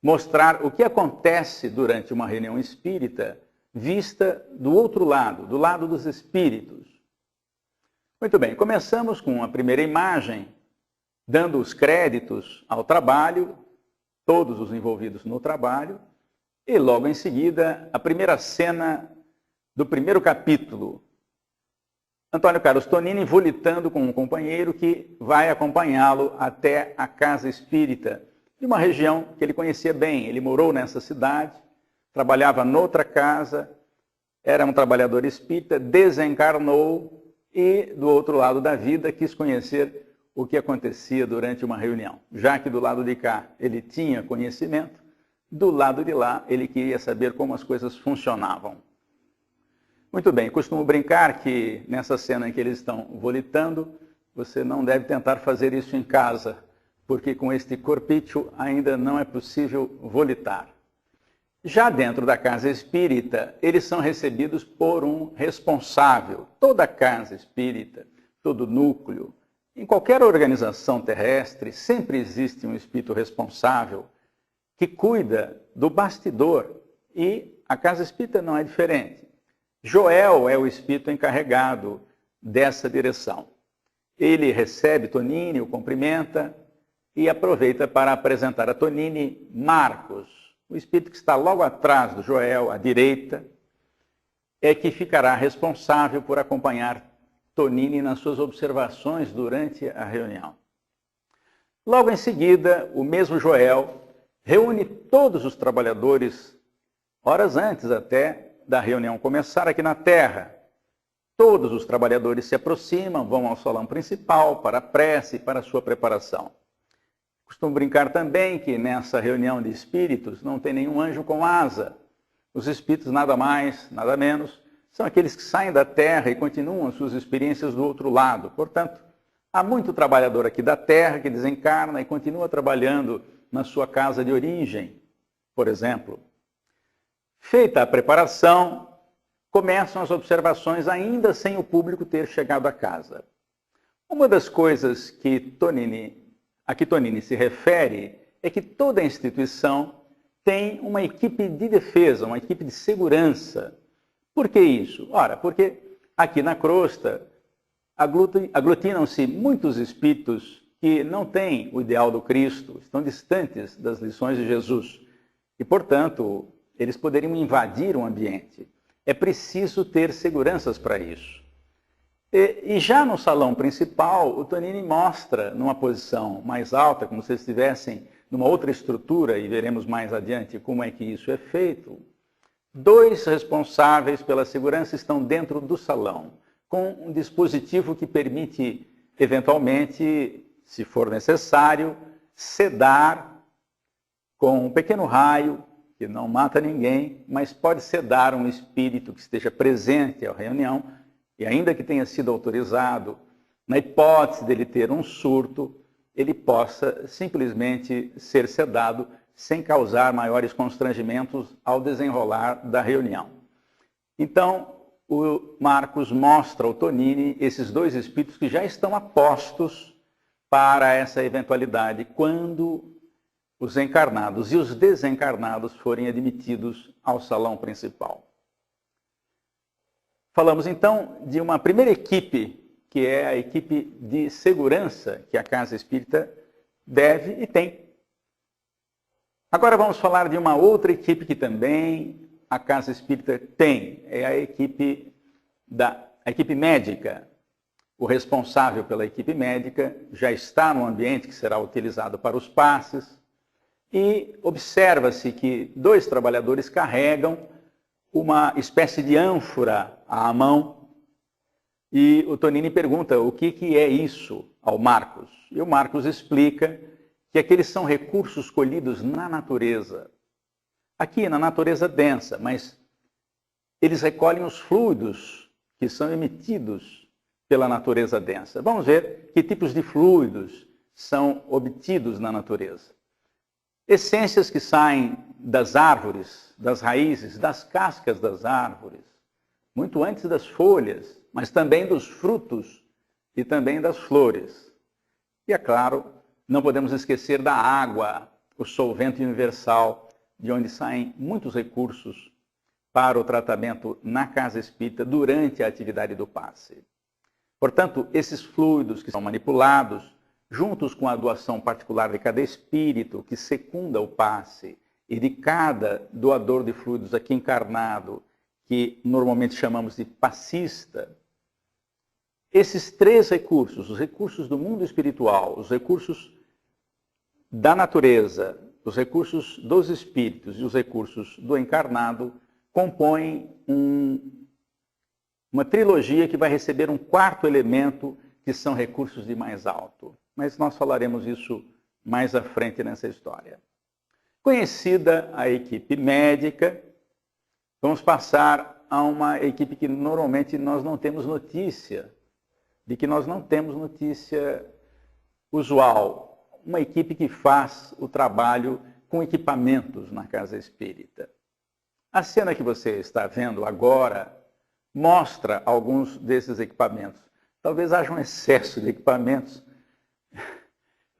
mostrar o que acontece durante uma reunião espírita vista do outro lado, do lado dos espíritos. Muito bem, começamos com a primeira imagem, dando os créditos ao trabalho, todos os envolvidos no trabalho, e logo em seguida, a primeira cena do primeiro capítulo. Antônio Carlos Tonini volitando com um companheiro que vai acompanhá-lo até a casa espírita, de uma região que ele conhecia bem. Ele morou nessa cidade, trabalhava noutra casa, era um trabalhador espírita, desencarnou e, do outro lado da vida, quis conhecer o que acontecia durante uma reunião. Já que do lado de cá ele tinha conhecimento, do lado de lá ele queria saber como as coisas funcionavam. Muito bem, costumo brincar que nessa cena em que eles estão volitando, você não deve tentar fazer isso em casa, porque com este corpício ainda não é possível volitar. Já dentro da casa espírita, eles são recebidos por um responsável. Toda casa espírita, todo núcleo, em qualquer organização terrestre, sempre existe um espírito responsável que cuida do bastidor, e a casa espírita não é diferente. Joel é o espírito encarregado dessa direção. Ele recebe Tonini, o cumprimenta e aproveita para apresentar a Tonini Marcos, o espírito que está logo atrás do Joel, à direita, é que ficará responsável por acompanhar Tonini nas suas observações durante a reunião. Logo em seguida, o mesmo Joel reúne todos os trabalhadores, horas antes até da reunião começar aqui na Terra. Todos os trabalhadores se aproximam, vão ao salão principal para a prece e para a sua preparação. Costumo brincar também que nessa reunião de espíritos não tem nenhum anjo com asa. Os espíritos, nada mais, nada menos, são aqueles que saem da Terra e continuam suas experiências do outro lado. Portanto, há muito trabalhador aqui da Terra que desencarna e continua trabalhando na sua casa de origem, por exemplo. Feita a preparação, começam as observações ainda sem o público ter chegado à casa. Uma das coisas que a que Tonini se refere é que toda instituição tem uma equipe de defesa, uma equipe de segurança. Por que isso? Ora, porque aqui na crosta aglutinam-se muitos espíritos que não têm o ideal do Cristo, estão distantes das lições de Jesus e, portanto, eles poderiam invadir o ambiente. É preciso ter seguranças para isso. E já no salão principal, o Tonini mostra, numa posição mais alta, como se estivessem numa outra estrutura, e veremos mais adiante como é que isso é feito, 2 responsáveis pela segurança estão dentro do salão, com um dispositivo que permite, eventualmente, se for necessário, sedar com um pequeno raio, que não mata ninguém, mas pode sedar um espírito que esteja presente à reunião, e ainda que tenha sido autorizado, na hipótese dele ter um surto, ele possa simplesmente ser sedado sem causar maiores constrangimentos ao desenrolar da reunião. Então, o Marcos mostra ao Tonini esses 2 espíritos que já estão apostos para essa eventualidade, quando os encarnados e os desencarnados forem admitidos ao salão principal. Falamos então de uma primeira equipe, que é a equipe de segurança que a Casa Espírita deve e tem. Agora vamos falar de uma outra equipe que também a Casa Espírita tem, é a equipe médica. O responsável pela equipe médica já está no ambiente que será utilizado para os passes, e observa-se que 2 trabalhadores carregam uma espécie de ânfora à mão, e o Tonini pergunta o que é isso ao Marcos. E o Marcos explica que aqueles são recursos colhidos na natureza. Aqui na natureza densa, mas eles recolhem os fluidos que são emitidos pela natureza densa. Vamos ver que tipos de fluidos são obtidos na natureza. Essências que saem das árvores, das raízes, das cascas das árvores, muito antes das folhas, mas também dos frutos e também das flores. E é claro, não podemos esquecer da água. o solvente universal, de onde saem muitos recursos para o tratamento na casa espírita durante a atividade do passe. Portanto, esses fluidos que são manipulados, juntos com a doação particular de cada espírito que secunda o passe e de cada doador de fluidos aqui encarnado, que normalmente chamamos de passista, esses três recursos, os recursos do mundo espiritual, os recursos da natureza, os recursos dos espíritos e os recursos do encarnado, compõem uma trilogia que vai receber um quarto elemento, que são recursos de mais alto. Mas nós falaremos isso mais à frente nessa história. Conhecida a equipe médica, vamos passar a uma equipe que normalmente nós não temos notícia, de que nós não temos notícia usual. Uma equipe que faz o trabalho com equipamentos na casa espírita. A cena que você está vendo agora mostra alguns desses equipamentos. Talvez haja um excesso de equipamentos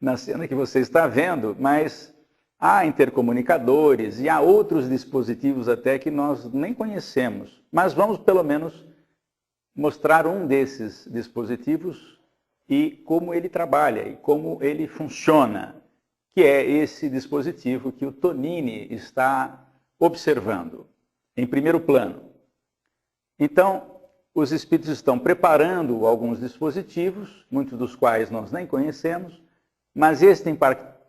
na cena que você está vendo, mas há intercomunicadores e há outros dispositivos até que nós nem conhecemos. Mas vamos pelo menos mostrar um desses dispositivos e como ele trabalha e como ele funciona, que é esse dispositivo que o Tonini está observando, em primeiro plano. Então, os espíritos estão preparando alguns dispositivos, muitos dos quais nós nem conhecemos, mas este em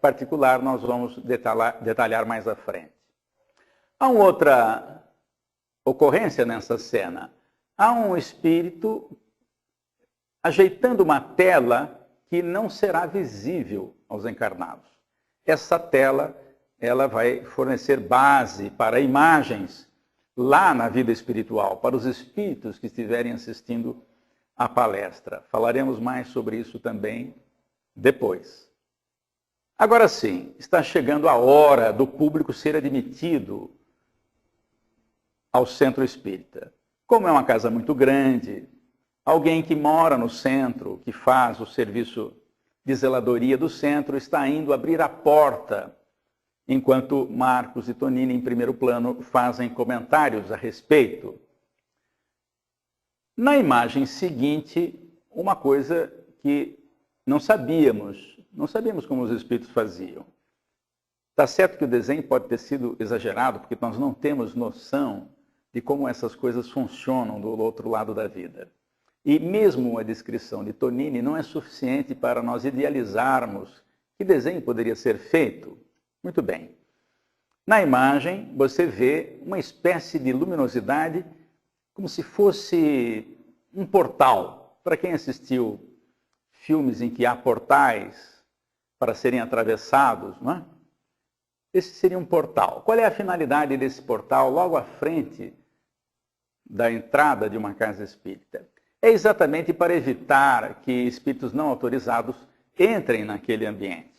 particular nós vamos detalhar mais à frente. Há uma outra ocorrência nessa cena. Há um espírito ajeitando uma tela que não será visível aos encarnados. Essa tela, ela vai fornecer base para imagens lá na vida espiritual, para os espíritos que estiverem assistindo à palestra. Falaremos mais sobre isso também depois. Agora sim, está chegando a hora do público ser admitido ao centro espírita. Como é uma casa muito grande, alguém que mora no centro, que faz o serviço de zeladoria do centro, está indo abrir a porta, enquanto Marcos e Tonini, em primeiro plano, fazem comentários a respeito. Na imagem seguinte, uma coisa que não sabíamos como os espíritos faziam. Está certo que o desenho pode ter sido exagerado, porque nós não temos noção de como essas coisas funcionam do outro lado da vida. E mesmo a descrição de Tonini não é suficiente para nós idealizarmos que desenho poderia ser feito. Muito bem. Na imagem, você vê uma espécie de luminosidade, como se fosse um portal. Para quem assistiu filmes em que há portais para serem atravessados, não é? Esse seria um portal. Qual é a finalidade desse portal logo à frente da entrada de uma casa espírita? É exatamente para evitar que espíritos não autorizados entrem naquele ambiente.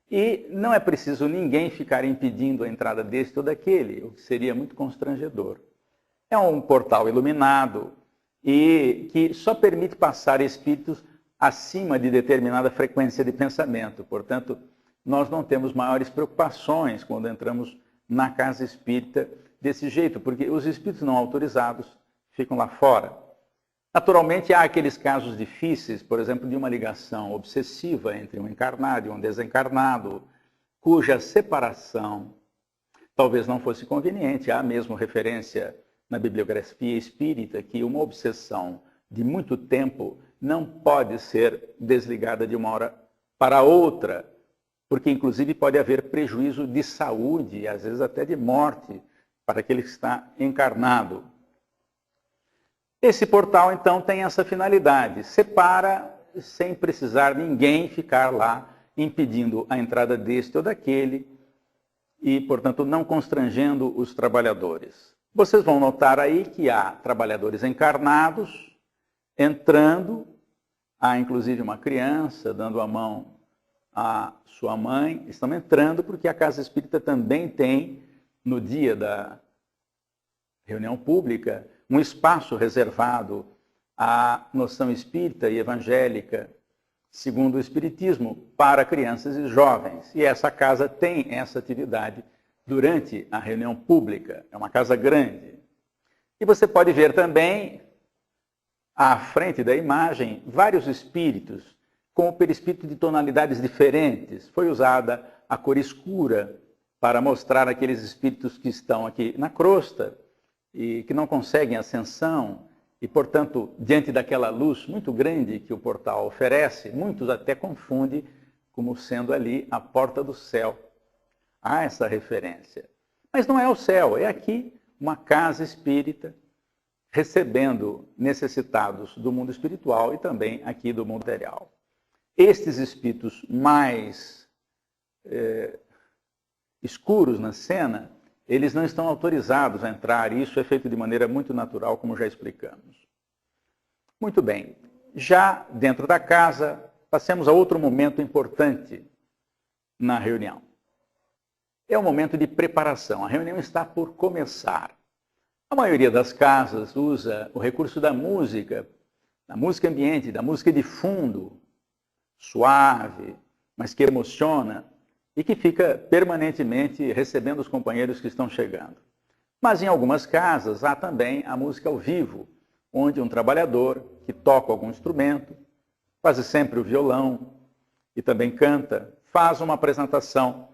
E não é preciso ninguém ficar impedindo a entrada deste ou daquele, o que seria muito constrangedor. É um portal iluminado e que só permite passar espíritos acima de determinada frequência de pensamento. Portanto, nós não temos maiores preocupações quando entramos na casa espírita desse jeito, porque os espíritos não autorizados ficam lá fora. Naturalmente, há aqueles casos difíceis, por exemplo, de uma ligação obsessiva entre um encarnado e um desencarnado, cuja separação talvez não fosse conveniente. Há mesmo referência na bibliografia espírita que uma obsessão de muito tempo não pode ser desligada de uma hora para outra, porque inclusive pode haver prejuízo de saúde e às vezes até de morte para aquele que está encarnado. Esse portal, então, tem essa finalidade, separa sem precisar ninguém ficar lá impedindo a entrada deste ou daquele e, portanto, não constrangendo os trabalhadores. Vocês vão notar aí que há trabalhadores encarnados entrando, há inclusive uma criança dando a mão à sua mãe, estão entrando porque a Casa Espírita também tem, no dia da reunião pública, um espaço reservado à noção espírita e evangélica, segundo o Espiritismo, para crianças e jovens. E essa casa tem essa atividade durante a reunião pública. É uma casa grande. E você pode ver também, à frente da imagem, vários espíritos, com o perispírito de tonalidades diferentes. Foi usada a cor escura para mostrar aqueles espíritos que estão aqui na crosta e que não conseguem ascensão, e, portanto, diante daquela luz muito grande que o portal oferece, muitos até confundem como sendo ali a porta do céu. Há essa referência. Mas não é o céu, é aqui uma casa espírita, recebendo necessitados do mundo espiritual e também aqui do mundo material. Estes espíritos mais escuros na cena, eles não estão autorizados a entrar, e isso é feito de maneira muito natural, como já explicamos. Muito bem, já dentro da casa, passemos a outro momento importante na reunião. É o momento de preparação, a reunião está por começar. A maioria das casas usa o recurso da música ambiente, da música de fundo, suave, mas que emociona, e que fica permanentemente recebendo os companheiros que estão chegando. Mas em algumas casas há também a música ao vivo, onde um trabalhador que toca algum instrumento, quase sempre o violão, e também canta, faz uma apresentação,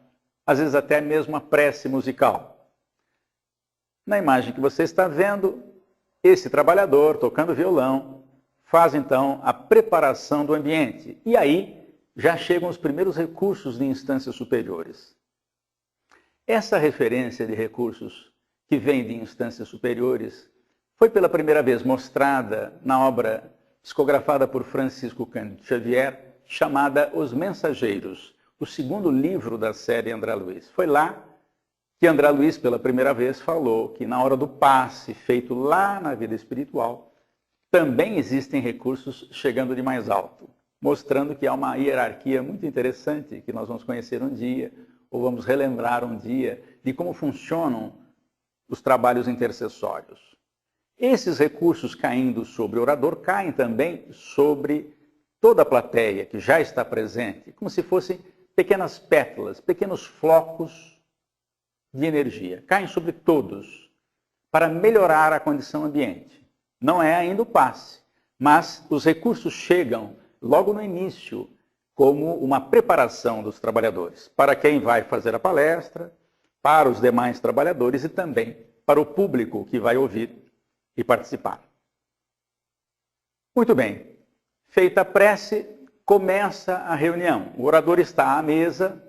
às vezes até mesmo uma prece musical. Na imagem que você está vendo, esse trabalhador tocando violão faz então a preparação do ambiente. E aí já chegam os primeiros recursos de instâncias superiores. Essa referência de recursos que vem de instâncias superiores foi pela primeira vez mostrada na obra psicografada por Francisco Cândido Xavier, chamada Os Mensageiros, o segundo livro da série André Luiz. Foi lá que André Luiz, pela primeira vez, falou que na hora do passe feito lá na vida espiritual, também existem recursos chegando de mais alto, mostrando que há uma hierarquia muito interessante que nós vamos conhecer um dia, ou vamos relembrar um dia, de como funcionam os trabalhos intercessórios. Esses recursos caindo sobre o orador caem também sobre toda a plateia que já está presente, como se fossem pequenas pétalas, pequenos flocos de energia. Caem sobre todos para melhorar a condição ambiente. Não é ainda o passe, mas os recursos chegam logo no início, como uma preparação dos trabalhadores, para quem vai fazer a palestra, para os demais trabalhadores e também para o público que vai ouvir e participar. Muito bem, feita a prece, começa a reunião. O orador está à mesa,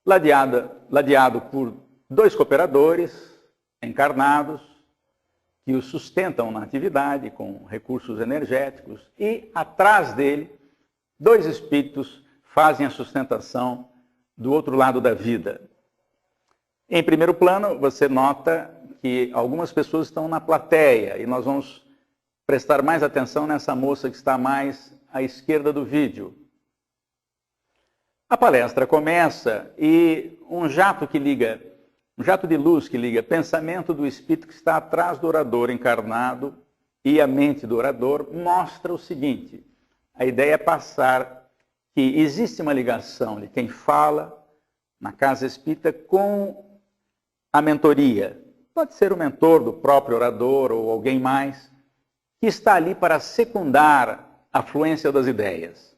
ladeado por 2 cooperadores encarnados, que o sustentam na atividade com recursos energéticos, e atrás dele, 2 espíritos fazem a sustentação do outro lado da vida. Em primeiro plano, você nota que algumas pessoas estão na plateia, e nós vamos prestar mais atenção nessa moça que está mais à esquerda do vídeo. A palestra começa e um jato de luz que liga pensamento do espírito que está atrás do orador encarnado e a mente do orador mostra o seguinte: a ideia é passar que existe uma ligação de quem fala na casa espírita com a mentoria. Pode ser o mentor do próprio orador ou alguém mais, que está ali para secundar a fluência das ideias.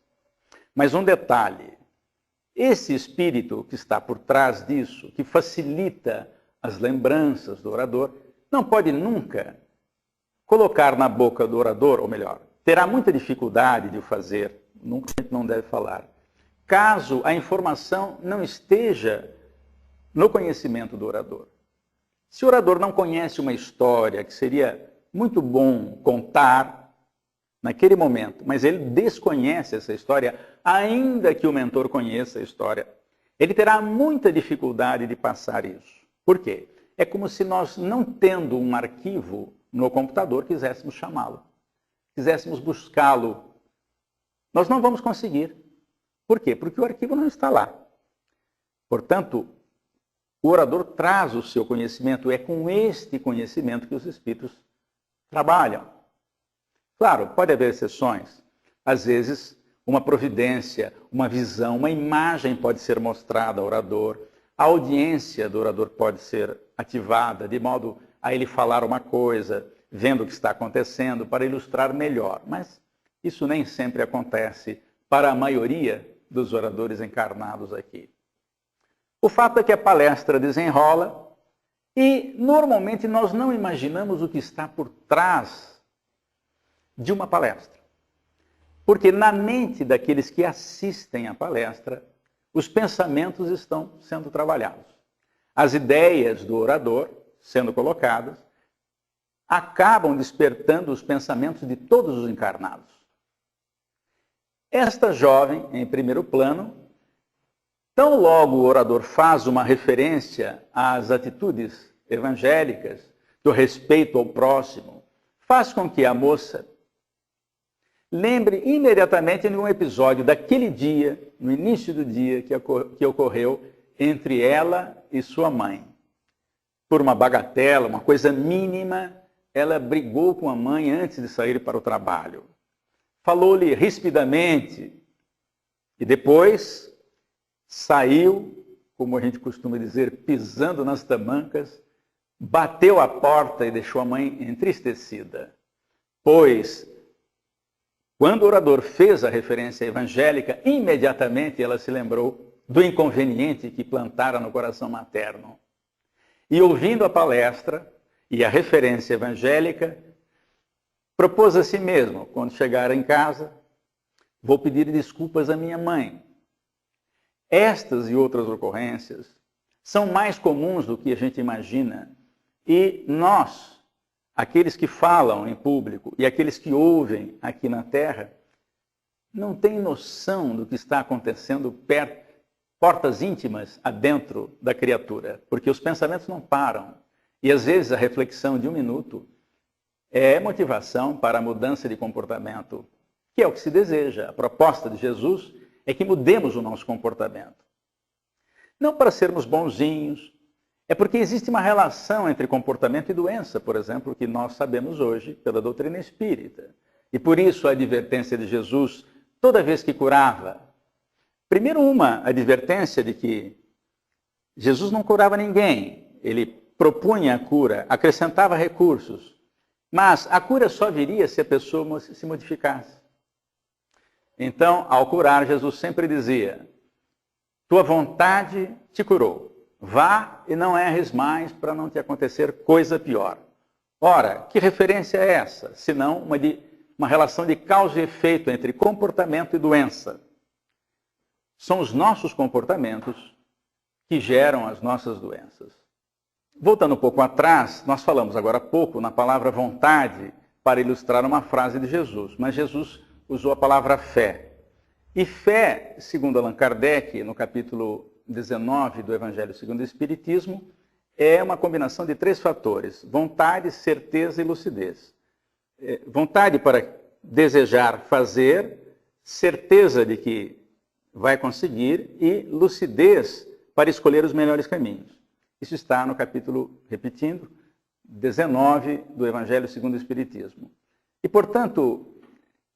Mas um detalhe: esse espírito que está por trás disso, que facilita as lembranças do orador, não pode nunca colocar na boca do orador, ou melhor, terá muita dificuldade de o fazer, nunca a gente não deve falar, caso a informação não esteja no conhecimento do orador. Se o orador não conhece uma história que seria muito bom contar naquele momento, mas ele desconhece essa história, ainda que o mentor conheça a história, ele terá muita dificuldade de passar isso. Por quê? É como se nós, não tendo um arquivo no computador, quiséssemos chamá-lo, quiséssemos buscá-lo. Nós não vamos conseguir. Por quê? Porque o arquivo não está lá. Portanto, o orador traz o seu conhecimento, é com este conhecimento que os espíritos trabalham. Claro, pode haver exceções. Às vezes, uma providência, uma visão, uma imagem pode ser mostrada ao orador, a audiência do orador pode ser ativada, de modo a ele falar uma coisa, vendo o que está acontecendo, para ilustrar melhor. Mas isso nem sempre acontece para a maioria dos oradores encarnados aqui. O fato é que a palestra desenrola e, normalmente, nós não imaginamos o que está por trás de uma palestra. Porque na mente daqueles que assistem à palestra, os pensamentos estão sendo trabalhados. As ideias do orador, sendo colocadas, acabam despertando os pensamentos de todos os encarnados. Esta jovem, em primeiro plano, tão logo o orador faz uma referência às atitudes evangélicas, do respeito ao próximo, faz com que a moça lembre imediatamente de um episódio daquele dia, no início do dia, que ocorreu entre ela e sua mãe. Por uma bagatela, uma coisa mínima, ela brigou com a mãe antes de sair para o trabalho. Falou-lhe rispidamente e depois saiu, como a gente costuma dizer, pisando nas tamancas, bateu a porta e deixou a mãe entristecida. Pois, quando o orador fez a referência evangélica, imediatamente ela se lembrou do inconveniente que plantara no coração materno. E ouvindo a palestra e a referência evangélica, propôs a si mesmo, quando chegar em casa, vou pedir desculpas à minha mãe. Estas e outras ocorrências são mais comuns do que a gente imagina. E nós, aqueles que falam em público e aqueles que ouvem aqui na Terra, não têm noção do que está acontecendo portas íntimas adentro da criatura, porque os pensamentos não param. E às vezes a reflexão de 1 minuto é motivação para a mudança de comportamento, que é o que se deseja. A proposta de Jesus é que mudemos o nosso comportamento. Não para sermos bonzinhos, é porque existe uma relação entre comportamento e doença, por exemplo, que nós sabemos hoje pela doutrina espírita. E por isso a advertência de Jesus, toda vez que curava, primeiro uma advertência de que Jesus não curava ninguém, ele propunha a cura, acrescentava recursos, mas a cura só viria se a pessoa se modificasse. Então, ao curar, Jesus sempre dizia, tua vontade te curou. Vá e não erres mais para não te acontecer coisa pior. Ora, que referência é essa? Senão uma relação de causa e efeito entre comportamento e doença. São os nossos comportamentos que geram as nossas doenças. Voltando um pouco atrás, nós falamos agora há pouco na palavra vontade para ilustrar uma frase de Jesus, mas Jesus usou a palavra fé. E fé, segundo Allan Kardec, no capítulo 19 do Evangelho segundo o Espiritismo, é uma combinação de 3 fatores: vontade, certeza e lucidez. Vontade para desejar fazer, certeza de que vai conseguir e lucidez para escolher os melhores caminhos. Isso está no capítulo, repetindo, 19 do Evangelho segundo o Espiritismo. E, portanto,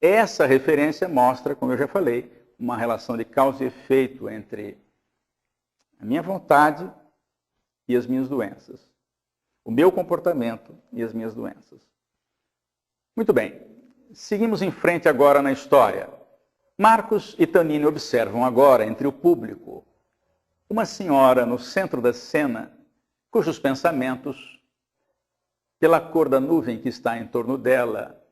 essa referência mostra, como eu já falei, uma relação de causa e efeito entre a minha vontade e as minhas doenças. O meu comportamento e as minhas doenças. Muito bem, seguimos em frente agora na história. Marcos e Tanini observam agora, entre o público, uma senhora no centro da cena, cujos pensamentos, pela cor da nuvem que está em torno dela,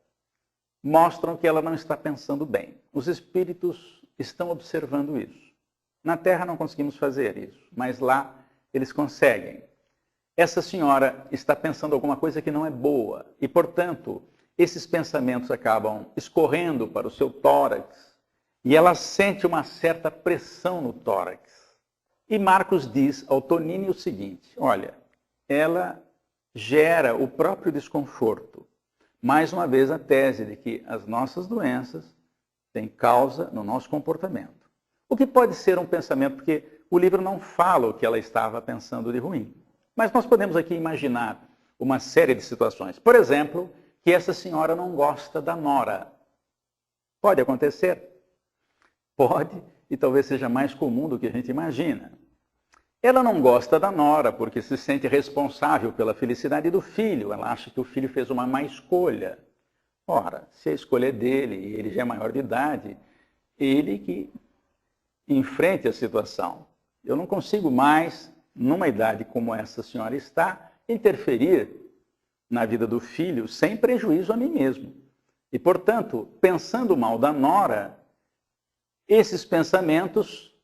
mostram que ela não está pensando bem. Os espíritos estão observando isso. Na Terra não conseguimos fazer isso, mas lá eles conseguem. Essa senhora está pensando alguma coisa que não é boa e, portanto, esses pensamentos acabam escorrendo para o seu tórax e ela sente uma certa pressão no tórax. E Marcos diz ao Tonini o seguinte, olha, ela gera o próprio desconforto. Mais uma vez a tese de que as nossas doenças têm causa no nosso comportamento. O que pode ser um pensamento, porque o livro não fala o que ela estava pensando de ruim. Mas nós podemos aqui imaginar uma série de situações. Por exemplo, que essa senhora não gosta da nora. Pode acontecer. Pode, e talvez seja mais comum do que a gente imagina. Ela não gosta da nora porque se sente responsável pela felicidade do filho. Ela acha que o filho fez uma má escolha. Ora, se a escolha é dele e ele já é maior de idade, ele que enfrente a situação. Eu não consigo mais, numa idade como essa senhora está, interferir na vida do filho sem prejuízo a mim mesmo. E, portanto, pensando mal da nora, esses pensamentos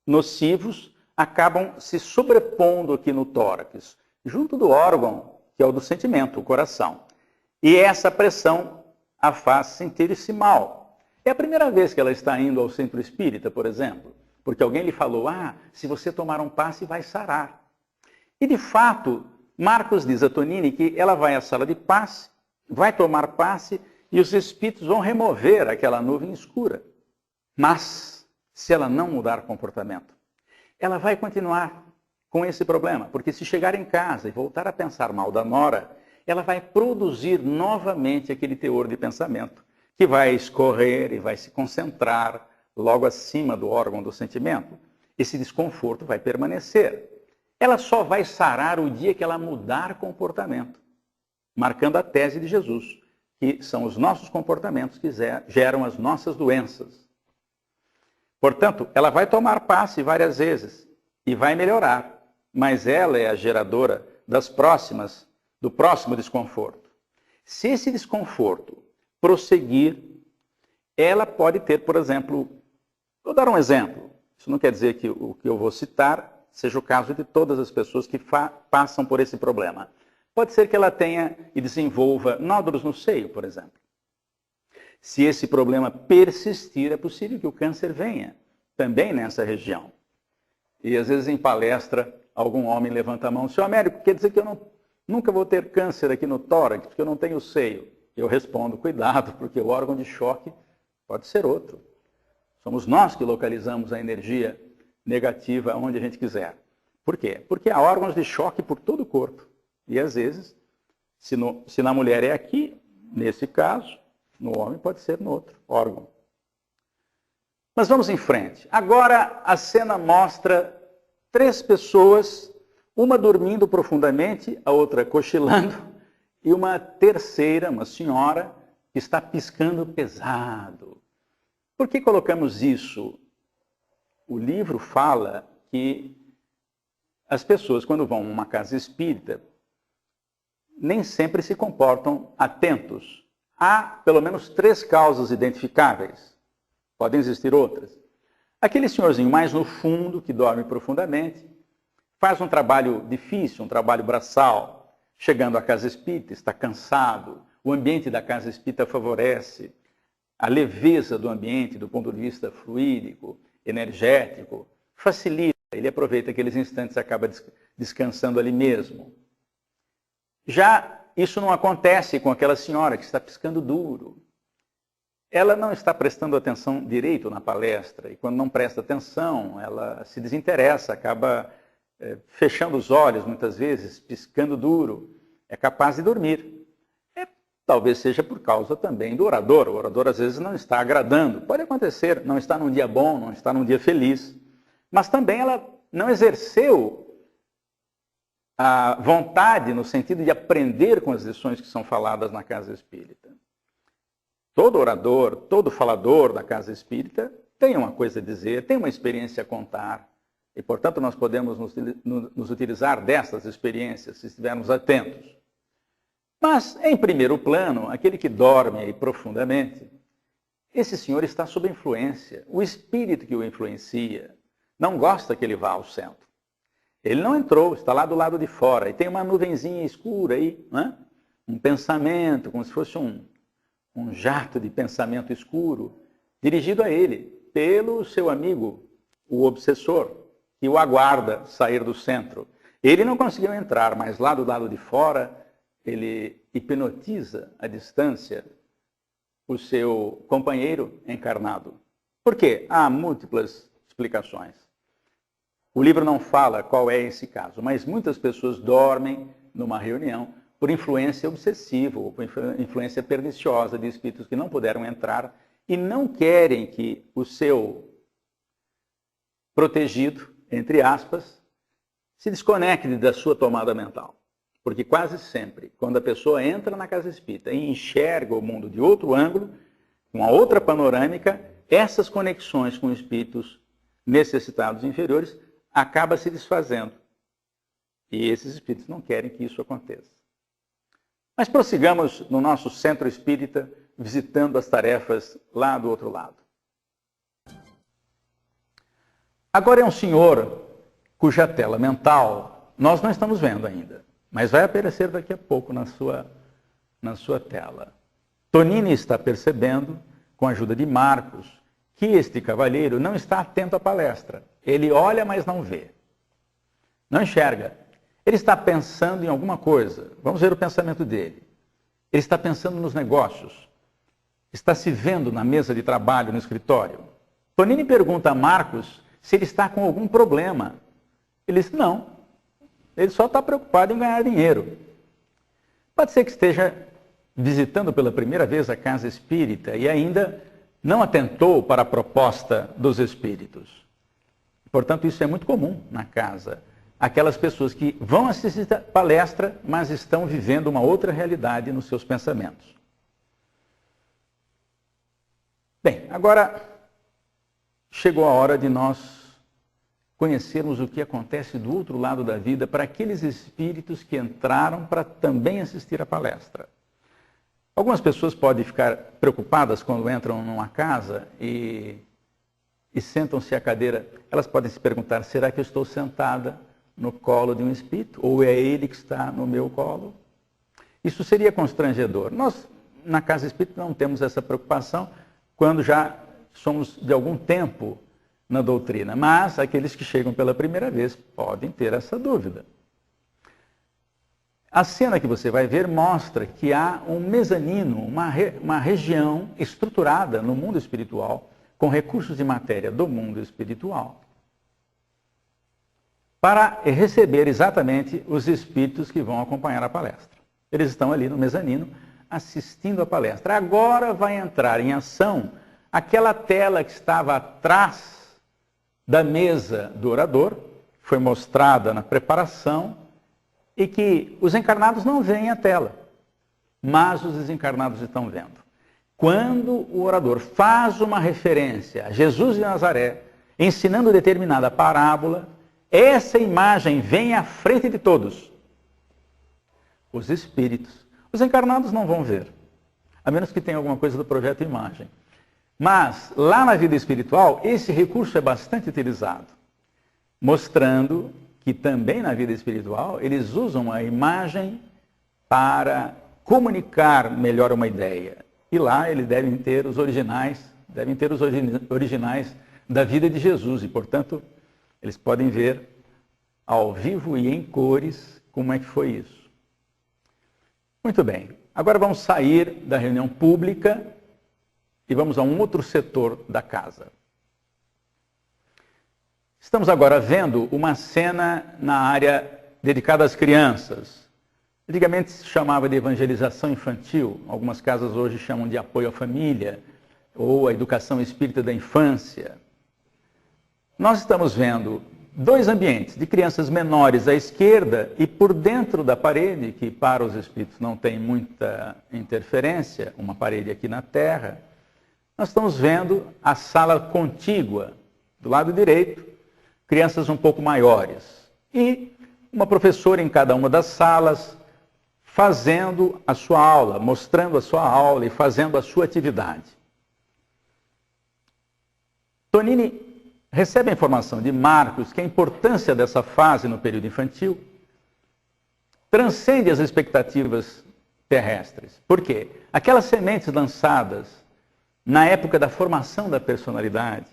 nocivos acabam se sobrepondo aqui no tórax, junto do órgão, que é o do sentimento, o coração. E essa pressão a faz sentir-se mal. É a primeira vez que ela está indo ao centro espírita, por exemplo, porque alguém lhe falou, se você tomar um passe vai sarar. E de fato, Marcos diz a Tonini que ela vai à sala de passe, vai tomar passe e os espíritos vão remover aquela nuvem escura. Mas, se ela não mudar comportamento, ela vai continuar com esse problema, porque se chegar em casa e voltar a pensar mal da nora, ela vai produzir novamente aquele teor de pensamento, que vai escorrer e vai se concentrar logo acima do órgão do sentimento. Esse desconforto vai permanecer. Ela só vai sarar o dia que ela mudar comportamento, marcando a tese de Jesus, que são os nossos comportamentos que geram as nossas doenças. Portanto, ela vai tomar passe várias vezes e vai melhorar, mas ela é a geradora do próximo desconforto. Se esse desconforto prosseguir, ela pode ter, por exemplo, vou dar um exemplo, isso não quer dizer que o que eu vou citar seja o caso de todas as pessoas que passam por esse problema. Pode ser que ela tenha e desenvolva nódulos no seio, por exemplo. Se esse problema persistir, é possível que o câncer venha também nessa região. E às vezes em palestra, algum homem levanta a mão, senhor Américo, quer dizer que eu nunca vou ter câncer aqui no tórax, porque eu não tenho seio. Eu respondo, cuidado, porque o órgão de choque pode ser outro. Somos nós que localizamos a energia negativa onde a gente quiser. Por quê? Porque há órgãos de choque por todo o corpo. E às vezes, se na mulher é aqui, nesse caso, no homem pode ser no outro órgão. Mas vamos em frente. Agora a cena mostra 3 pessoas, uma dormindo profundamente, a outra cochilando, e uma terceira, uma senhora, que está piscando pesado. Por que colocamos isso? O livro fala que as pessoas, quando vão a uma casa espírita, nem sempre se comportam atentos. Há pelo menos 3 causas identificáveis. Podem existir outras. Aquele senhorzinho mais no fundo, que dorme profundamente, faz um trabalho difícil, um trabalho braçal, chegando à casa espírita, está cansado, o ambiente da casa espírita favorece, a leveza do ambiente, do ponto de vista fluídico, energético, facilita, ele aproveita aqueles instantes e acaba descansando ali mesmo. Já isso não acontece com aquela senhora que está piscando duro. Ela não está prestando atenção direito na palestra, e quando não presta atenção, ela se desinteressa, acaba fechando os olhos muitas vezes, piscando duro, é capaz de dormir. Talvez seja por causa também do orador. O orador às vezes não está agradando. Pode acontecer, não está num dia bom, não está num dia feliz. Mas também ela não exerceu a vontade no sentido de aprender com as lições que são faladas na casa espírita. Todo orador, todo falador da casa espírita tem uma coisa a dizer, tem uma experiência a contar. E, portanto, nós podemos nos utilizar dessas experiências se estivermos atentos. Mas, em primeiro plano, aquele que dorme aí profundamente, esse senhor está sob influência. O espírito que o influencia não gosta que ele vá ao centro. Ele não entrou, está lá do lado de fora. E tem uma nuvenzinha escura aí, né? Um pensamento, como se fosse um jato de pensamento escuro, dirigido a ele, pelo seu amigo, o obsessor, que o aguarda sair do centro. Ele não conseguiu entrar, mas lá do lado de fora, ele hipnotiza à distância o seu companheiro encarnado. Por quê? Há múltiplas explicações. O livro não fala qual é esse caso, mas muitas pessoas dormem numa reunião por influência obsessiva ou por influência perniciosa de espíritos que não puderam entrar e não querem que o seu protegido, entre aspas, se desconecte da sua tomada mental. Porque quase sempre, quando a pessoa entra na casa espírita e enxerga o mundo de outro ângulo, com a outra panorâmica, essas conexões com espíritos necessitados inferiores acabam se desfazendo. E esses espíritos não querem que isso aconteça. Mas prossigamos no nosso centro espírita, visitando as tarefas lá do outro lado. Agora é um senhor cuja tela mental nós não estamos vendo ainda, mas vai aparecer daqui a pouco na sua tela. Tonini está percebendo, com a ajuda de Marcos, que este cavalheiro não está atento à palestra. Ele olha, mas não vê. Não enxerga. Ele está pensando em alguma coisa. Vamos ver o pensamento dele. Ele está pensando nos negócios. Está se vendo na mesa de trabalho, no escritório. Tonini pergunta a Marcos se ele está com algum problema. Ele diz, não. Ele só está preocupado em ganhar dinheiro. Pode ser que esteja visitando pela primeira vez a casa espírita e ainda não atentou para a proposta dos espíritos. Portanto, isso é muito comum na casa. Aquelas pessoas que vão assistir a palestra, mas estão vivendo uma outra realidade nos seus pensamentos. Bem, agora chegou a hora de nós conhecermos o que acontece do outro lado da vida para aqueles espíritos que entraram para também assistir a palestra. Algumas pessoas podem ficar preocupadas quando entram numa casa e sentam-se à cadeira. Elas podem se perguntar, será que eu estou sentada no colo de um espírito? Ou é ele que está no meu colo? Isso seria constrangedor. Nós, na casa espírita, não temos essa preocupação quando já somos de algum tempo na doutrina. Mas aqueles que chegam pela primeira vez podem ter essa dúvida. A cena que você vai ver mostra que há um mezanino, uma região estruturada no mundo espiritual, com recursos de matéria do mundo espiritual, para receber exatamente os espíritos que vão acompanhar a palestra. Eles estão ali no mezanino, assistindo a palestra. Agora vai entrar em ação aquela tela que estava atrás da mesa do orador, foi mostrada na preparação, e que os encarnados não veem a tela, mas os desencarnados estão vendo. Quando o orador faz uma referência a Jesus de Nazaré, ensinando determinada parábola, essa imagem vem à frente de todos. Os espíritos. Os encarnados não vão ver, a menos que tenha alguma coisa do projeto imagem. Mas, lá na vida espiritual, esse recurso é bastante utilizado, mostrando que também na vida espiritual eles usam a imagem para comunicar melhor uma ideia. E lá eles devem ter os originais da vida de Jesus. E, portanto, eles podem ver ao vivo e em cores como é que foi isso. Muito bem. Agora vamos sair da reunião pública e vamos a um outro setor da casa. Estamos agora vendo uma cena na área dedicada às crianças. Antigamente se chamava de evangelização infantil, algumas casas hoje chamam de apoio à família, ou a educação espírita da infância. Nós estamos vendo dois ambientes, de crianças menores à esquerda e por dentro da parede, que para os espíritos não tem muita interferência, uma parede aqui na terra, nós estamos vendo a sala contígua, do lado direito, crianças um pouco maiores. E uma professora em cada uma das salas, fazendo a sua aula, mostrando a sua aula e fazendo a sua atividade. Tonini recebe a informação de Marcos que a importância dessa fase no período infantil transcende as expectativas terrestres. Por quê? Aquelas sementes lançadas na época da formação da personalidade,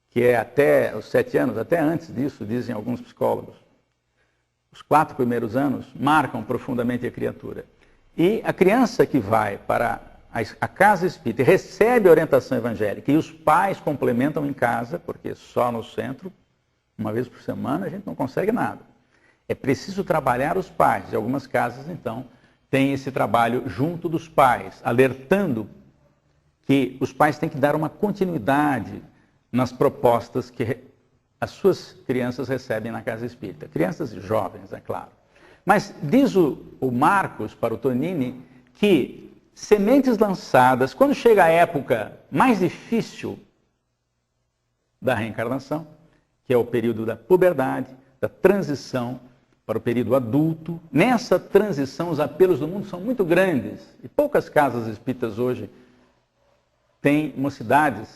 que é até os 7 anos, até antes disso, dizem alguns psicólogos. Os 4 primeiros anos marcam profundamente a criatura. E a criança que vai para a casa espírita e recebe a orientação evangélica, e os pais complementam em casa, porque só no centro, uma vez por semana, a gente não consegue nada. É preciso trabalhar os pais. E algumas casas, então, têm esse trabalho junto dos pais, alertando que os pais têm que dar uma continuidade nas propostas que as suas crianças recebem na casa espírita. Crianças e jovens, é claro. Mas diz o Marcos para o Tonini que sementes lançadas, quando chega a época mais difícil da reencarnação, que é o período da puberdade, da transição para o período adulto, nessa transição os apelos do mundo são muito grandes e poucas casas espíritas hoje têm mocidades,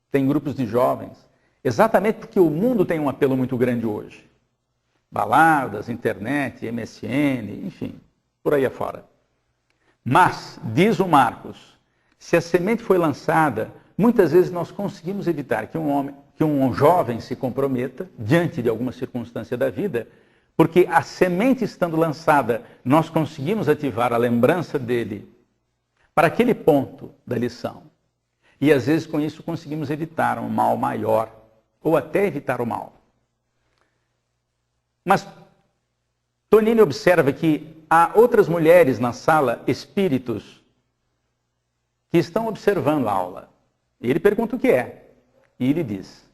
têm grupos de jovens, exatamente porque o mundo tem um apelo muito grande hoje. Baladas, internet, MSN, enfim, por aí afora. Mas, diz o Marcos, se a semente foi lançada, muitas vezes nós conseguimos evitar que um jovem se comprometa diante de alguma circunstância da vida, porque a semente estando lançada, nós conseguimos ativar a lembrança dele para aquele ponto da lição. E às vezes com isso conseguimos evitar um mal maior, ou até evitar o mal. Mas Tonini observa que há outras mulheres na sala, espíritos, que estão observando a aula. E ele pergunta o que é. E ele diz,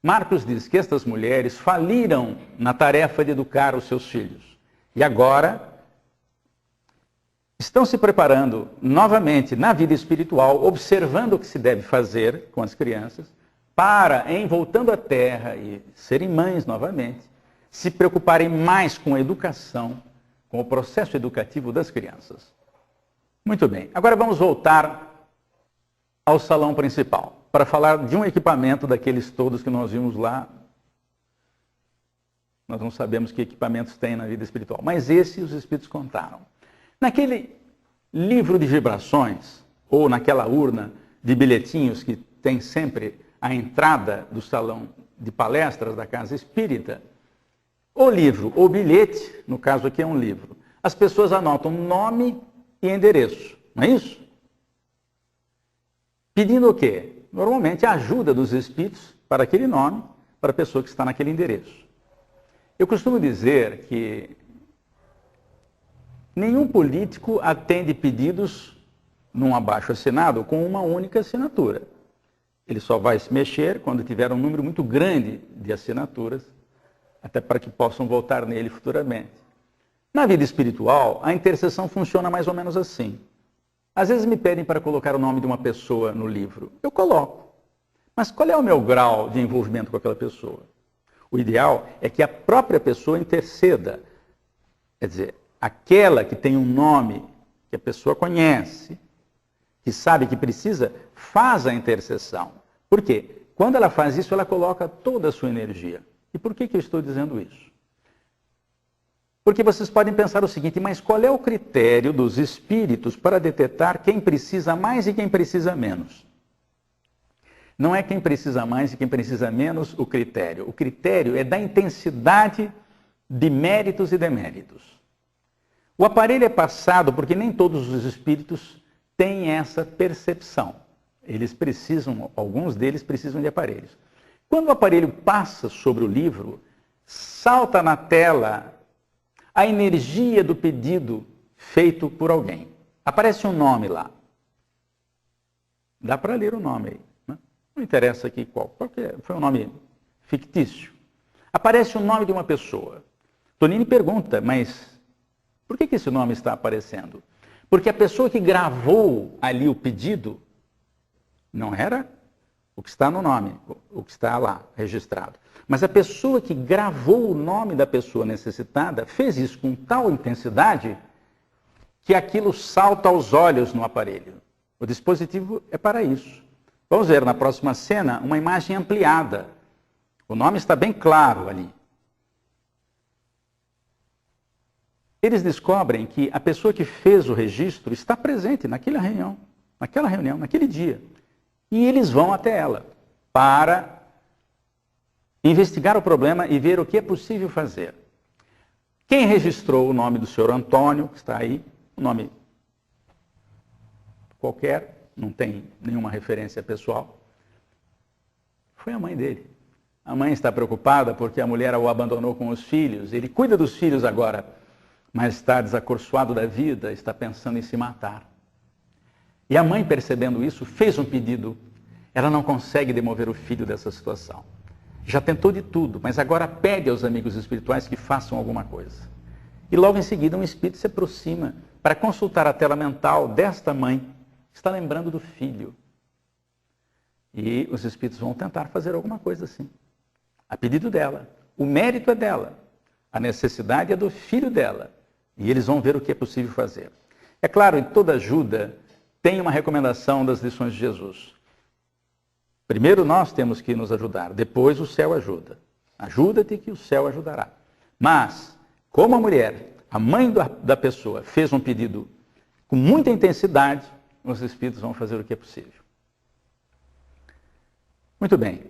Marcos diz que estas mulheres faliram na tarefa de educar os seus filhos. E agora estão se preparando novamente na vida espiritual, observando o que se deve fazer com as crianças, para, em voltando à Terra e serem mães novamente, se preocuparem mais com a educação, com o processo educativo das crianças. Muito bem, agora vamos voltar ao salão principal, para falar de um equipamento daqueles todos que nós vimos lá. Nós não sabemos que equipamentos tem na vida espiritual, mas esse os espíritos contaram. Naquele livro de vibrações, ou naquela urna de bilhetinhos que tem sempre a entrada do salão de palestras da casa espírita, o livro, ou bilhete, no caso aqui é um livro, as pessoas anotam nome e endereço, não é isso? Pedindo o quê? Normalmente a ajuda dos espíritos para aquele nome, para a pessoa que está naquele endereço. Eu costumo dizer que nenhum político atende pedidos num abaixo-assinado com uma única assinatura. Ele só vai se mexer quando tiver um número muito grande de assinaturas, até para que possam voltar nele futuramente. Na vida espiritual, a intercessão funciona mais ou menos assim. Às vezes me pedem para colocar o nome de uma pessoa no livro. Eu coloco. Mas qual é o meu grau de envolvimento com aquela pessoa? O ideal é que a própria pessoa interceda. Quer dizer, aquela que tem um nome que a pessoa conhece, que sabe que precisa, faz a intercessão. Por quê? Quando ela faz isso, ela coloca toda a sua energia. E por que eu estou dizendo isso? Porque vocês podem pensar o seguinte, mas qual é o critério dos espíritos para detectar quem precisa mais e quem precisa menos? Não é quem precisa mais e quem precisa menos o critério. O critério é da intensidade de méritos e deméritos. O aparelho é passado porque nem todos os espíritos têm essa percepção. Eles precisam, alguns deles precisam de aparelhos. Quando o aparelho passa sobre o livro, salta na tela a energia do pedido feito por alguém. Aparece um nome lá. Dá para ler o nome aí. Né? Não interessa aqui qual. Porque foi um nome fictício. Aparece o nome de uma pessoa. Tonini pergunta, mas por que esse nome está aparecendo? Porque a pessoa que gravou ali o pedido não era o que está no nome, o que está lá registrado. Mas a pessoa que gravou o nome da pessoa necessitada fez isso com tal intensidade que aquilo salta aos olhos no aparelho. O dispositivo é para isso. Vamos ver na próxima cena uma imagem ampliada. O nome está bem claro ali. Eles descobrem que a pessoa que fez o registro está presente naquela reunião, naquele dia. E eles vão até ela para investigar o problema e ver o que é possível fazer. Quem registrou o nome do senhor Antônio, que está aí, um nome qualquer, não tem nenhuma referência pessoal, foi a mãe dele. A mãe está preocupada porque a mulher o abandonou com os filhos. Ele cuida dos filhos agora, mas está desacorçoado da vida, está pensando em se matar. E a mãe, percebendo isso, fez um pedido. Ela não consegue demover o filho dessa situação. Já tentou de tudo, mas agora pede aos amigos espirituais que façam alguma coisa. E logo em seguida um espírito se aproxima para consultar a tela mental desta mãe, que está lembrando do filho. E os espíritos vão tentar fazer alguma coisa assim. A pedido dela. O mérito é dela. A necessidade é do filho dela. E eles vão ver o que é possível fazer. É claro, em toda ajuda tem uma recomendação das lições de Jesus. Primeiro nós temos que nos ajudar, depois o céu ajuda. Ajuda-te que o céu ajudará. Mas, como a mulher, a mãe da pessoa, fez um pedido com muita intensidade, os espíritos vão fazer o que é possível. Muito bem.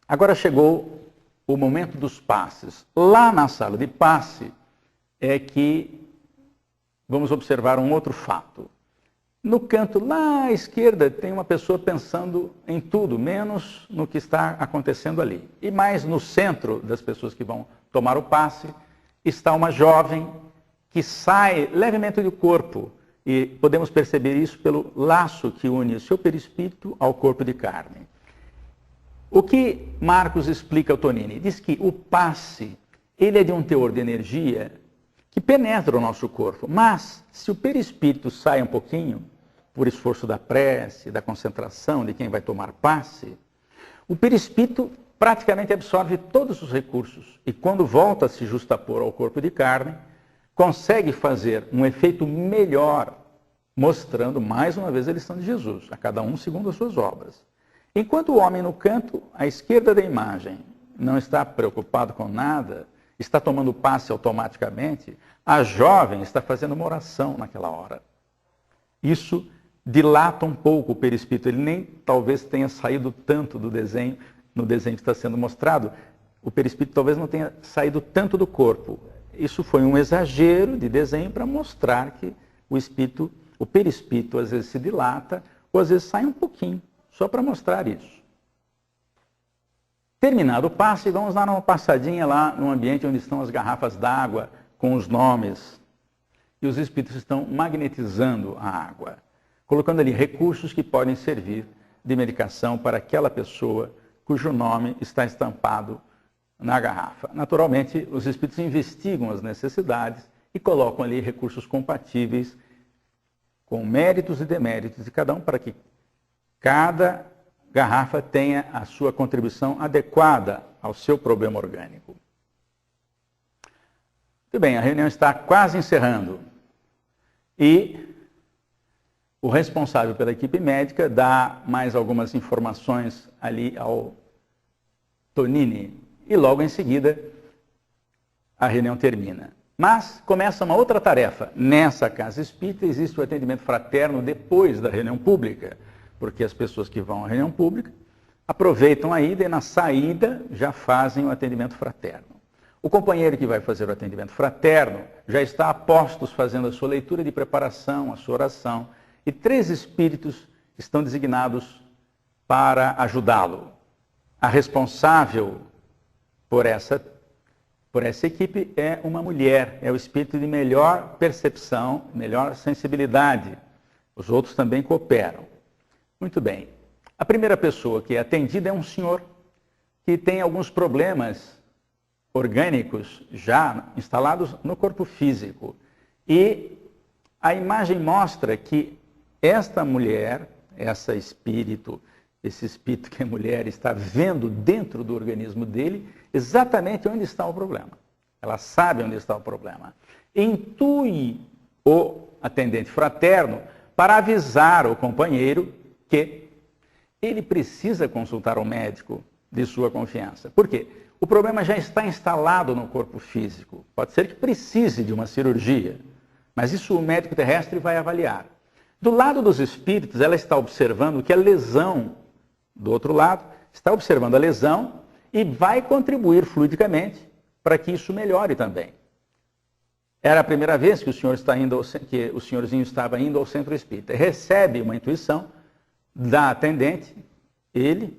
Agora chegou o momento dos passes. Lá na sala de passe é que vamos observar um outro fato. No canto lá à esquerda tem uma pessoa pensando em tudo, menos no que está acontecendo ali. E mais no centro das pessoas que vão tomar o passe está uma jovem que sai levemente do corpo. E podemos perceber isso pelo laço que une o seu perispírito ao corpo de carne. O que Marcos explica ao Tonini? Diz que o passe, ele é de um teor de energia que penetra o nosso corpo. Mas, se o perispírito sai um pouquinho, por esforço da prece, da concentração de quem vai tomar passe, o perispírito praticamente absorve todos os recursos. E quando volta a se justapor ao corpo de carne, consegue fazer um efeito melhor, mostrando mais uma vez a lição de Jesus, a cada um segundo as suas obras. Enquanto o homem no canto, à esquerda da imagem, não está preocupado com nada, está tomando passe automaticamente, a jovem está fazendo uma oração naquela hora. Isso dilata um pouco o perispírito, ele nem talvez tenha saído tanto do desenho, no desenho que está sendo mostrado, o perispírito talvez não tenha saído tanto do corpo. Isso foi um exagero de desenho para mostrar que o perispírito às vezes se dilata, ou às vezes sai um pouquinho, só para mostrar isso. Terminado o passe, vamos dar uma passadinha lá no ambiente onde estão as garrafas d'água com os nomes. E os espíritos estão magnetizando a água, colocando ali recursos que podem servir de medicação para aquela pessoa cujo nome está estampado na garrafa. Naturalmente, os espíritos investigam as necessidades e colocam ali recursos compatíveis com méritos e deméritos de cada um para que cada garrafa tenha a sua contribuição adequada ao seu problema orgânico. Muito bem, a reunião está quase encerrando. E o responsável pela equipe médica dá mais algumas informações ali ao Tonini. E logo em seguida, a reunião termina. Mas começa uma outra tarefa. Nessa casa espírita existe o atendimento fraterno depois da reunião pública, porque as pessoas que vão à reunião pública aproveitam a ida e na saída já fazem o atendimento fraterno. O companheiro que vai fazer o atendimento fraterno já está a postos fazendo a sua leitura de preparação, a sua oração, e 3 espíritos estão designados para ajudá-lo. A responsável por essa equipe é uma mulher, é o espírito de melhor percepção, melhor sensibilidade. Os outros também cooperam. Muito bem. A primeira pessoa que é atendida é um senhor que tem alguns problemas orgânicos já instalados no corpo físico. E a imagem mostra que esta mulher, esse espírito que é mulher, está vendo dentro do organismo dele exatamente onde está o problema. Ela sabe onde está o problema. Intui o atendente fraterno para avisar o companheiro que ele precisa consultar o médico de sua confiança. Por quê? O problema já está instalado no corpo físico. Pode ser que precise de uma cirurgia, mas isso o médico terrestre vai avaliar. Do lado dos espíritos, ela está observando que a lesão, do outro lado, está observando a lesão e vai contribuir fluidicamente para que isso melhore também. Era a primeira vez que o senhorzinho estava indo ao centro espírita. Recebe uma intuição da atendente, ele,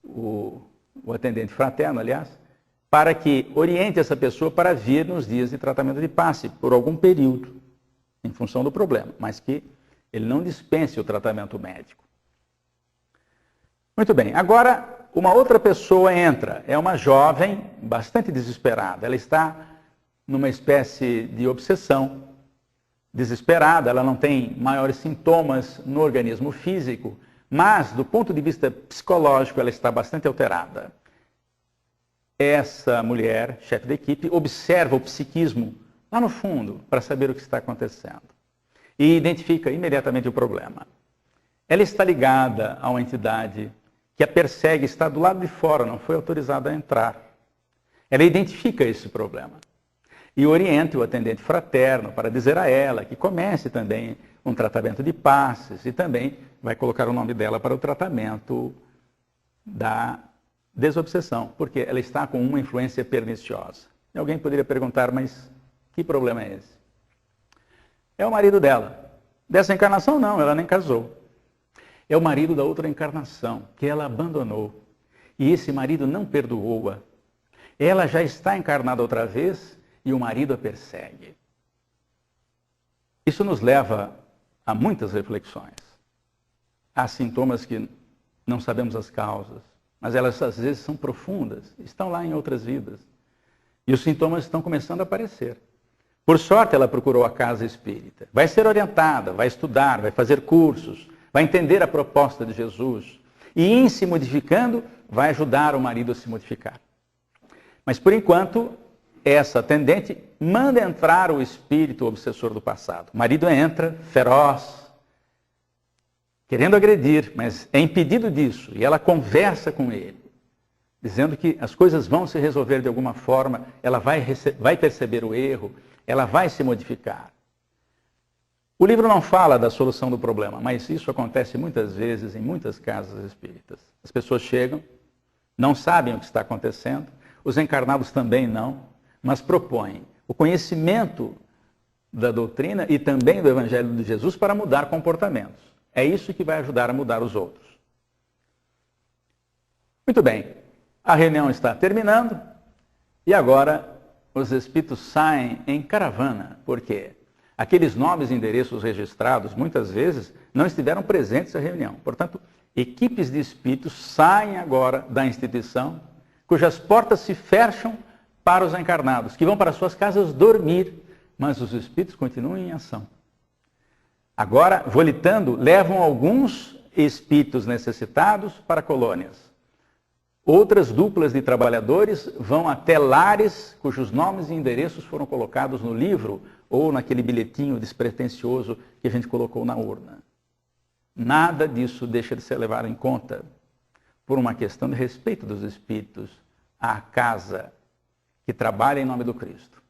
o atendente fraterno, aliás, para que oriente essa pessoa para vir nos dias de tratamento de passe, por algum período, em função do problema, mas que ele não dispense o tratamento médico. Muito bem, agora uma outra pessoa entra, é uma jovem bastante desesperada, ela está numa espécie de obsessão, desesperada, ela não tem maiores sintomas no organismo físico, mas do ponto de vista psicológico ela está bastante alterada. Essa mulher, chefe da equipe, observa o psiquismo lá no fundo para saber o que está acontecendo e identifica imediatamente o problema. Ela está ligada a uma entidade que a persegue, está do lado de fora, não foi autorizada a entrar. Ela identifica esse problema e orienta o atendente fraterno para dizer a ela que comece também um tratamento de passes e também vai colocar o nome dela para o tratamento da desobsessão, porque ela está com uma influência perniciosa. E alguém poderia perguntar, mas que problema é esse? É o marido dela. Dessa encarnação não, ela nem casou. É o marido da outra encarnação, que ela abandonou. E esse marido não perdoou-a. Ela já está encarnada outra vez e o marido a persegue. Isso nos leva a muitas reflexões. Há sintomas que não sabemos as causas, mas elas às vezes são profundas, estão lá em outras vidas. E os sintomas estão começando a aparecer. Por sorte, ela procurou a casa espírita. Vai ser orientada, vai estudar, vai fazer cursos, vai entender a proposta de Jesus. E em se modificando, vai ajudar o marido a se modificar. Mas por enquanto, essa atendente manda entrar o espírito obsessor do passado. O marido entra, feroz, querendo agredir, mas é impedido disso. E ela conversa com ele, dizendo que as coisas vão se resolver de alguma forma, ela vai perceber o erro, ela vai se modificar. O livro não fala da solução do problema, mas isso acontece muitas vezes em muitas casas espíritas. As pessoas chegam, não sabem o que está acontecendo, os encarnados também não, mas propõem o conhecimento da doutrina e também do Evangelho de Jesus para mudar comportamentos. É isso que vai ajudar a mudar os outros. Muito bem, a reunião está terminando e agora os espíritos saem em caravana. Por quê? Aqueles nomes e endereços registrados, muitas vezes, não estiveram presentes na reunião. Portanto, equipes de espíritos saem agora da instituição, cujas portas se fecham para os encarnados, que vão para suas casas dormir, mas os espíritos continuam em ação. Agora, volitando, levam alguns espíritos necessitados para colônias. Outras duplas de trabalhadores vão até lares cujos nomes e endereços foram colocados no livro ou naquele bilhetinho despretensioso que a gente colocou na urna. Nada disso deixa de ser levado em conta por uma questão de respeito dos espíritos à casa que trabalha em nome do Cristo.